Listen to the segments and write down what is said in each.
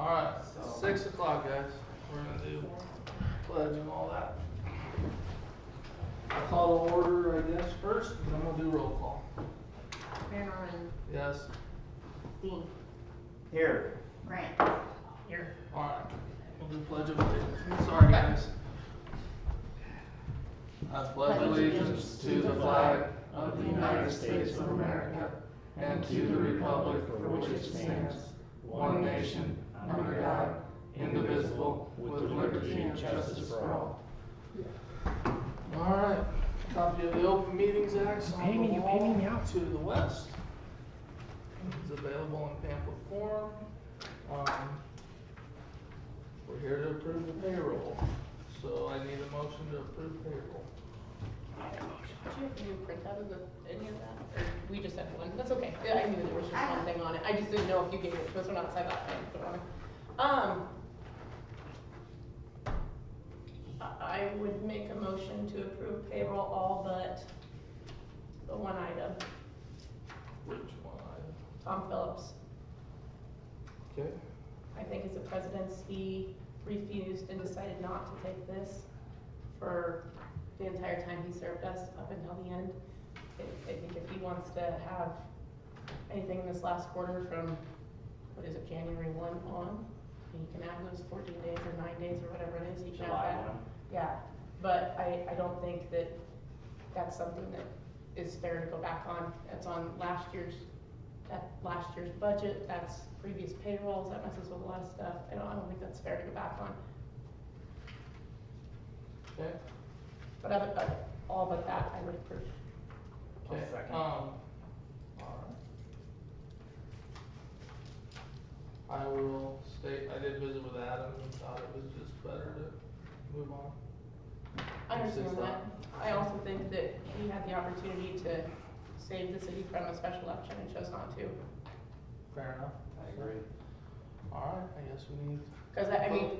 Alright, So- 6 o'clock, guys. We're gonna do pledge and all that. I'll call the order, I guess, first, and then we'll do roll call. Mayor Norman, Yes? Dean, Here. Grant. Here. Alright, we'll do pledge of allegiance. Sorry, guys. I pledge allegiance to the flag of the United States of America and to the republic for which it stands, one nation, under God, indivisible, with liberty and justice for all. Alright, copy of the Open Meetings Act on the wall to the west. It's available in pamphlet form. We're here to approve the payroll, so I need a motion to approve payroll. Did you have to do a printout of any of that? Or we just had one? That's okay. Yeah, I knew there was just one thing on it. I just didn't know if you gave it to us or not, so I thought I put it on it. I would make a motion to approve payroll all but the one item, Which one item? Tom Phillips. Okay. I think as a president, he refused and decided not to take this for the entire time he served us up until the end. I think if he wants to have anything this last quarter from, what is it, January 1 on, he can have those 14 days or 9 days or whatever it is, he can have that. Yeah, but I don't think that that's something that is fair to go back on. That's on last year's budget, that's previous payrolls, that messes with a lot of stuff. I don't think that's fair to go back on. Okay. But all but that, I would approve. Okay. Alright. I will state, I did visit with Adam and thought it was just better to move on. I understand that. I also think that he had the opportunity to save the city from a special election and chose not to. Fair enough. I agree. Alright, I guess we need. Because I mean,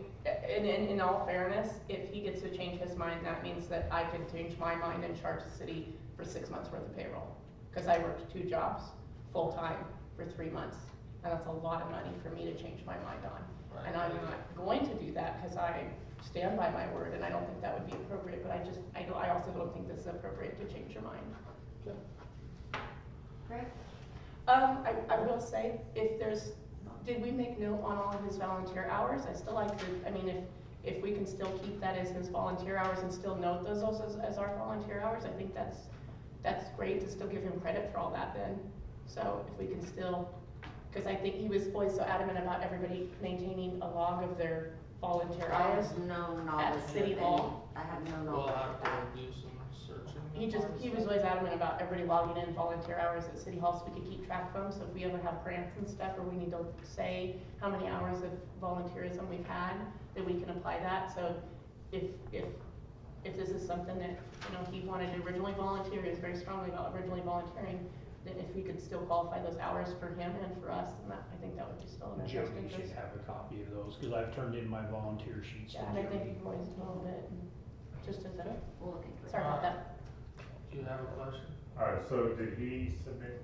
in all fairness, if he gets to change his mind, that means that I can change my mind and charge the city for 6 months worth of payroll. Because I worked 2 jobs, full time, for 3 months. And that's a lot of money for me to change my mind on. Right. And I'm not going to do that because I stand by my word and I don't think that would be appropriate, but I also don't think this is appropriate to change your mind. Okay. Grant? I will say, did we make note on all of his volunteer hours? I still like to, I mean, if we can still keep that as his volunteer hours and still note those also as our volunteer hours, I think that's great to still give him credit for all that then. So if we can still, because I think he was always so adamant about everybody maintaining a log of their volunteer hours. No knowledge At City Hall. I have no We'll knowledge have of that. to do some searching. He was always adamant about everybody logging in volunteer hours at City Hall so we could keep track of them. So if we ever have grants and stuff, or we need to say how many hours of volunteerism we've had, that we can apply that. So if this is something that, he wanted to originally volunteer, he was very strongly about originally volunteering, then if we could still qualify those hours for him and for us, then I think that would be still in our best Jody interest. should have a copy of those, cause I've turned in my volunteer sheets to Yeah, and I think Jody. Roy's a little bit, just as a, We'll look into it. sorry about that. Do you have a question? Alright, so did he submit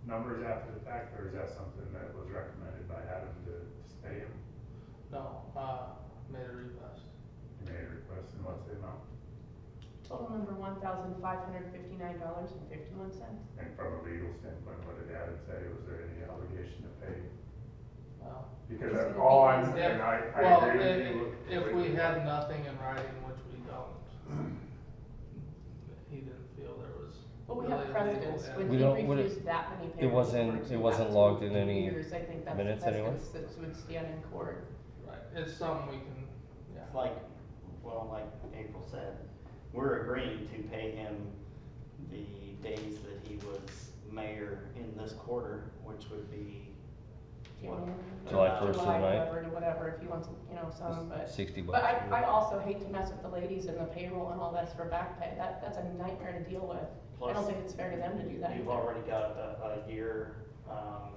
numbers after the fact, or is that something that was recommended by Adam to pay him? No, made a request. He made a request, and what's the amount? Total number $1,559.51. And from a legal standpoint, what did Adam say? Was there any obligation to pay? Well, Because It's gonna all be I'm, easy. and I well, agree with you. if we had nothing in writing, which we don't, he didn't feel there was. Well, we really have a precedents, legal when end. We he don't- would it- refused that many it payrolls. wasn't logged in any years, I think that's minutes precedents that would stand in court. Right, it's something we can, yeah. It's like April said, we're agreeing to pay him the days that he was mayor in this quarter, which would be, July 1st to the 9th? Whatever, if he wants, some, but. $60. But I also hate to mess with the ladies and the payroll and all that's for back pay, that's a nightmare to deal with. I don't plus think it's fair to them to do that you've either. already got a year, a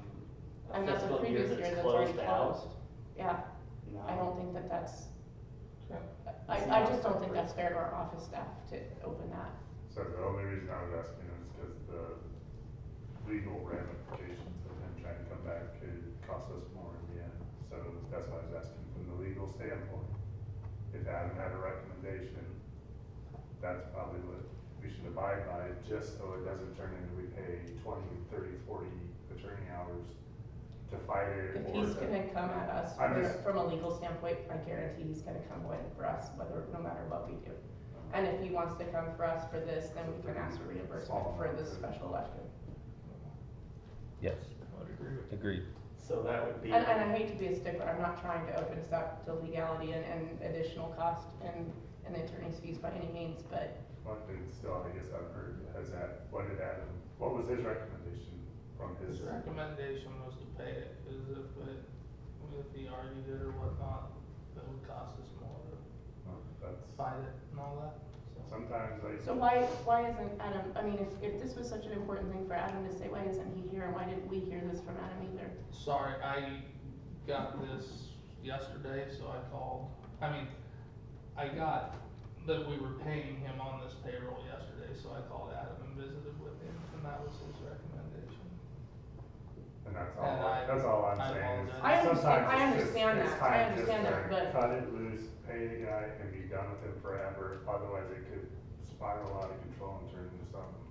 And that's a fiscal year previous year that's that's already closed out. closed. Yeah, No. I don't think that's, Okay. I just don't think that's fair to our office staff to open that. So the only reason I was asking is because the legal ramifications of him trying to come back could cost us more in the end. So that's why I was standpoint. If Adam had a recommendation, that's probably what we should abide by, just so it doesn't turn into we pay 20, 30, 40 attorney hours to fight it. If or he's to- gonna come at us I'm just- from a legal standpoint, I guarantee he's gonna come win for us, no matter what we do. And if he wants to come for us for this, then we can ask for reimbursement for this special election. Yes, I would agree with agreed. So that would be. And I hate to be a stickler, I'm not trying to open us up to legality and additional cost and the attorney's fees by any means, but One thing still, I guess I've heard, what was his recommendation from his? His recommendation was to pay it, cause if he argued it or whatnot, it would cost us more to That's, fight it and all that, so. sometimes like. so why isn't Adam, I mean, if this was such an important thing for Adam to say, why isn't he here, and why didn't we hear this from Adam either? Sorry, I got this yesterday, so I called, I got that we were paying him on this payroll yesterday, so I called Adam and visited with him, and that was his recommendation. And that's And all I'm I saying is apologize. I sometimes understand it's just, it's that, I time just understand to that, but. cut it loose, pay the guy and be done with him forever, otherwise it could spiral out of control and turn into something.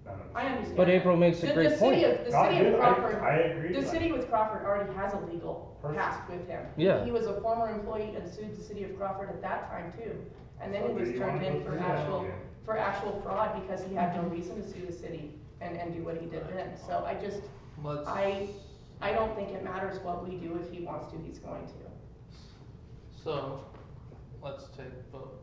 none of us- I understand. But April makes a The great point. The No, I city do, of Crawford, I agree. the like- city with Crawford already has a legal Perfect. past with him. Yeah. He was a former employee and sued the city of Crawford at that time too. And then So he was do you turned wanna in go for through that again? actual fraud because he had no reason to sue the city and do what he did then. So Let's. I don't think it matters what we do. If he wants to, he's going to. So, let's take a vote.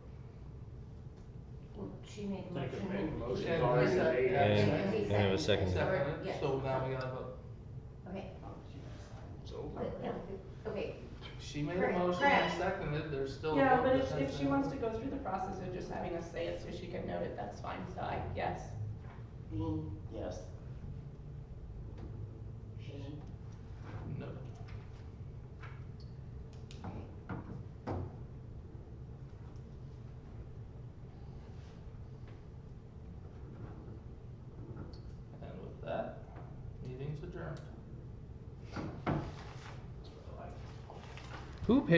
Well, she made a Think motion. it made the motion And already we made. And- And we and it was seconded seconded. Second it, Yes. so now we gotta vote. Okay. So, Okay, She made a Correct, motion correct. and seconded, there's still a Yeah, vote. but that if has she to wants to happen. go through the process of just having us say it so she can note it, that's fine. So yes. Dean, Yes. Shane, No. And with that, meeting's adjourned. Who paid